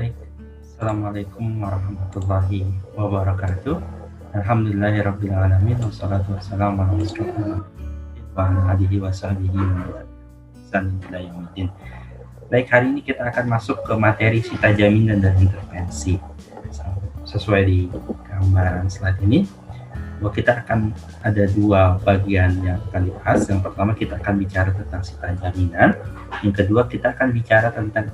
Baik, Assalamualaikum warahmatullahi wabarakatuh. Alhamdulillahirrabbilalamin. Wassalatu wassalamu ala rasulillah wa ala alihi wa sahbihi wa man. Baik, hari ini kita akan masuk ke materi sita jaminan dan intervensi. Sesuai di gambaran slide ini, bahwa kita akan ada dua bagian yang akan dibahas. Yang pertama kita akan bicara tentang sita jaminan. Yang kedua kita akan bicara tentang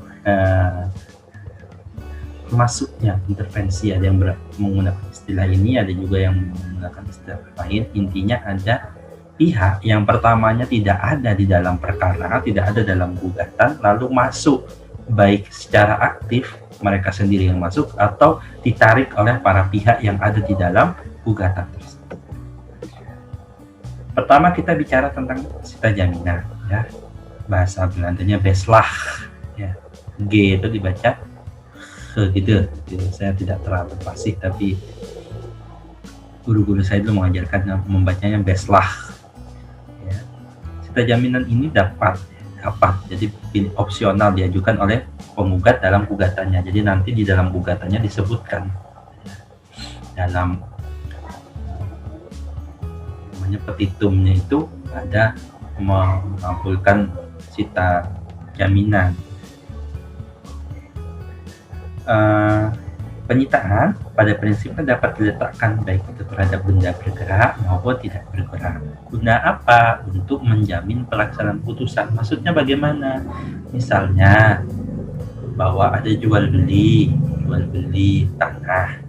masuknya intervensi. Ada yang menggunakan istilah ini, ada juga yang menggunakan istilah lain. Intinya ada pihak yang pertamanya tidak ada di dalam perkara, tidak ada dalam gugatan, lalu masuk, baik secara aktif mereka sendiri yang masuk atau ditarik oleh para pihak yang ada di dalam gugatan tersebut. Pertama kita bicara tentang sita jaminan, ya. Bahasa Belandanya beslah, ya. G itu dibaca gitu. Saya tidak terlalu fasih, tapi guru-guru saya dulu mengajarkan membacanya beslah, ya. Sita jaminan ini dapat, jadi opsional diajukan oleh penggugat dalam gugatannya. Jadi nanti di dalam gugatannya disebutkan, dalam namanya petitumnya itu ada mengabulkan sita jaminan. Penyitaan pada prinsipnya dapat diletakkan baik itu terhadap benda bergerak maupun tidak bergerak. Guna apa? Untuk menjamin pelaksanaan putusan. Maksudnya bagaimana? Misalnya bahwa ada jual beli tanah.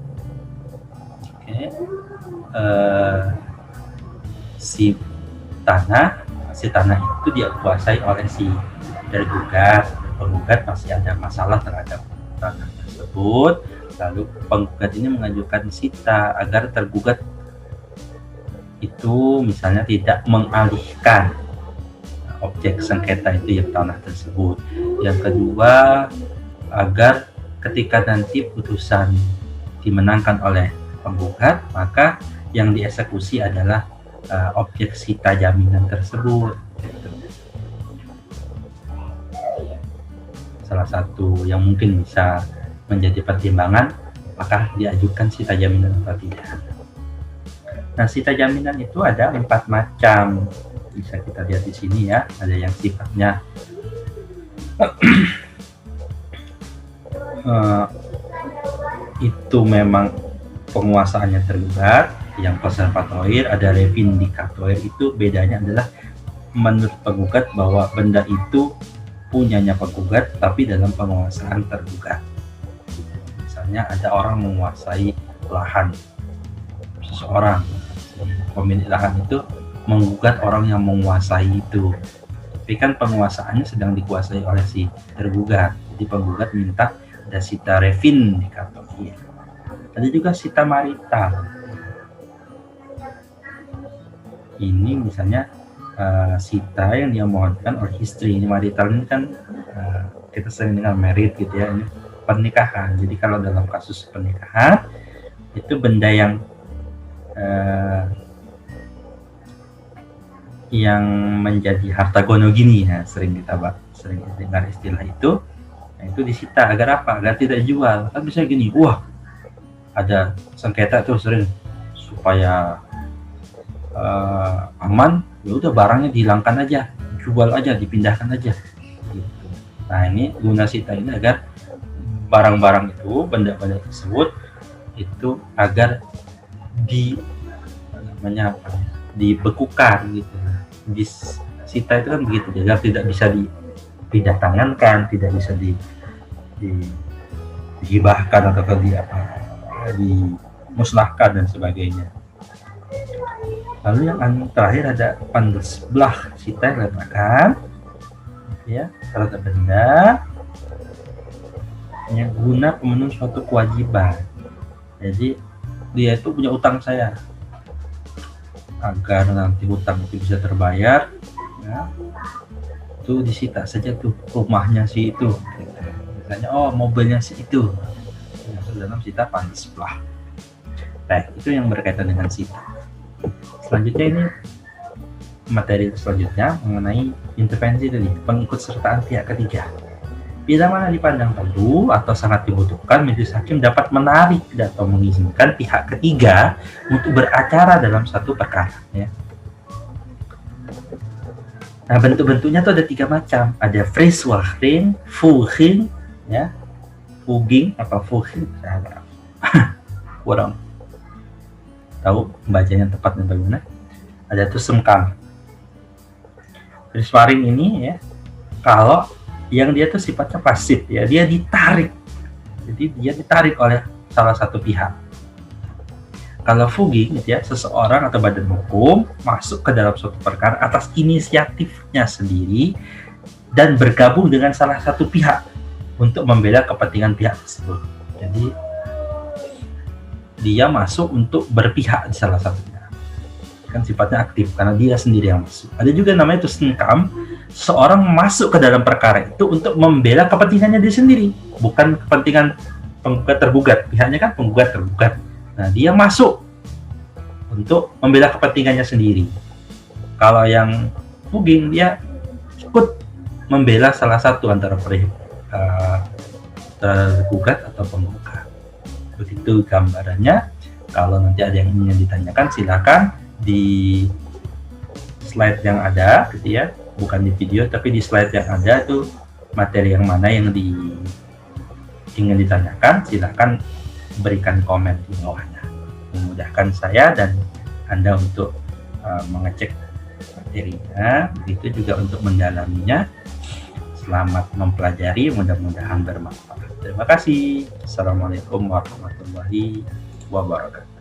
Oke. Si tanah itu dia kuasai oleh si tergugat. Penggugat masih ada masalah terhadap tanah tersebut, lalu penggugat ini mengajukan sita agar tergugat itu misalnya tidak mengalihkan objek sengketa itu yang tanah tersebut. Yang kedua, agar ketika nanti putusan dimenangkan oleh penggugat, maka yang dieksekusi adalah objek sita jaminan tersebut. Salah satu yang mungkin bisa menjadi pertimbangan apakah diajukan sita jaminan atau tidak. Nah, sita jaminan itu ada 4 macam. Bisa kita lihat di sini, ya. Ada yang sifatnya itu memang penguasaannya tergugat, yang konservatoir, ada revindikatoir. Itu bedanya adalah menurut penggugat bahwa benda itu punyanya penggugat tapi dalam penguasaan tergugat. Misalnya ada orang menguasai lahan seseorang, pemilik lahan itu menggugat orang yang menguasai itu, tapi kan penguasaannya sedang dikuasai oleh si tergugat. Jadi penggugat minta ada sita revindikatoir. Ada juga sita marital. Ini misalnya sita yang dia mohonkan oleh istri. Ini marital ini kan kita sering dengar married gitu, ya. Ini pernikahan. Jadi kalau dalam kasus pernikahan itu benda yang menjadi harta gonogini, ya, sering dengar istilah itu. Nah, itu disita agar apa? Agar tidak jual. Kan bisa gini, wah ada sengketa tuh sering, supaya aman, ya udah barangnya dihilangkan aja, jual aja, dipindahkan aja gitu. Nah, ini guna sita ini agar barang-barang itu, benda-benda tersebut itu agar dibekukan gitu. Di sita itu kan begitu, agar tidak bisa dipindah tangankan, tidak bisa dihibahkan atau dimusnahkan dan sebagainya. Lalu yang terakhir ada pandesblah, sita yang diletakkan, ya, terhadap benda yang guna pemenuhan suatu kewajiban. Jadi dia itu punya utang saya, agar nanti utang itu bisa terbayar, ya, itu disita saja tuh rumahnya si itu, misalnya mobilnya si itu, masuk dalam sita pandesblah. Nah, itu yang berkaitan dengan sita. Selanjutnya ini materi selanjutnya mengenai intervensi tadi, pengikut sertaan pihak ketiga. Bila mana dipandang perlu atau sangat dibutuhkan, majelis hakim dapat menarik atau mengizinkan pihak ketiga untuk beracara dalam satu perkara. Ya. Nah, bentuk-bentuknya tuh ada 3 macam. Ada Friswaring, Fuging, ya, Fuging apa Fuging, kurang tahu bacanya tepatnya bagaimana. Ada tuh Semkam. Friswaring ini ya, kalau yang dia tuh sifatnya pasif ya, dia ditarik, jadi dia ditarik oleh salah satu pihak. Kalau Fuging ya, seseorang atau badan hukum masuk ke dalam suatu perkara atas inisiatifnya sendiri dan bergabung dengan salah satu pihak untuk membela kepentingan pihak tersebut. Jadi dia masuk untuk berpihak di salah satunya, kan sifatnya aktif karena dia sendiri yang masuk. Ada juga namanya itu Senkam, seorang masuk ke dalam perkara itu untuk membela kepentingannya dia sendiri, bukan kepentingan penggugat tergugat. Pihaknya kan penggugat tergugat. Nah, dia masuk untuk membela kepentingannya sendiri. Kalau yang Fuging, dia ikut membela salah satu antara tergugat atau penggugat. Begitu gambarannya. Kalau nanti ada yang ingin ditanyakan, silakan di slide yang ada gitu ya, bukan di video tapi di slide yang ada tuh materi yang mana yang ingin ditanyakan, silakan berikan komen di bawahnya, memudahkan saya dan Anda untuk mengecek materinya, begitu juga untuk mendalaminya. Selamat mempelajari, mudah-mudahan bermanfaat. Terima kasih. Assalamualaikum warahmatullahi wabarakatuh.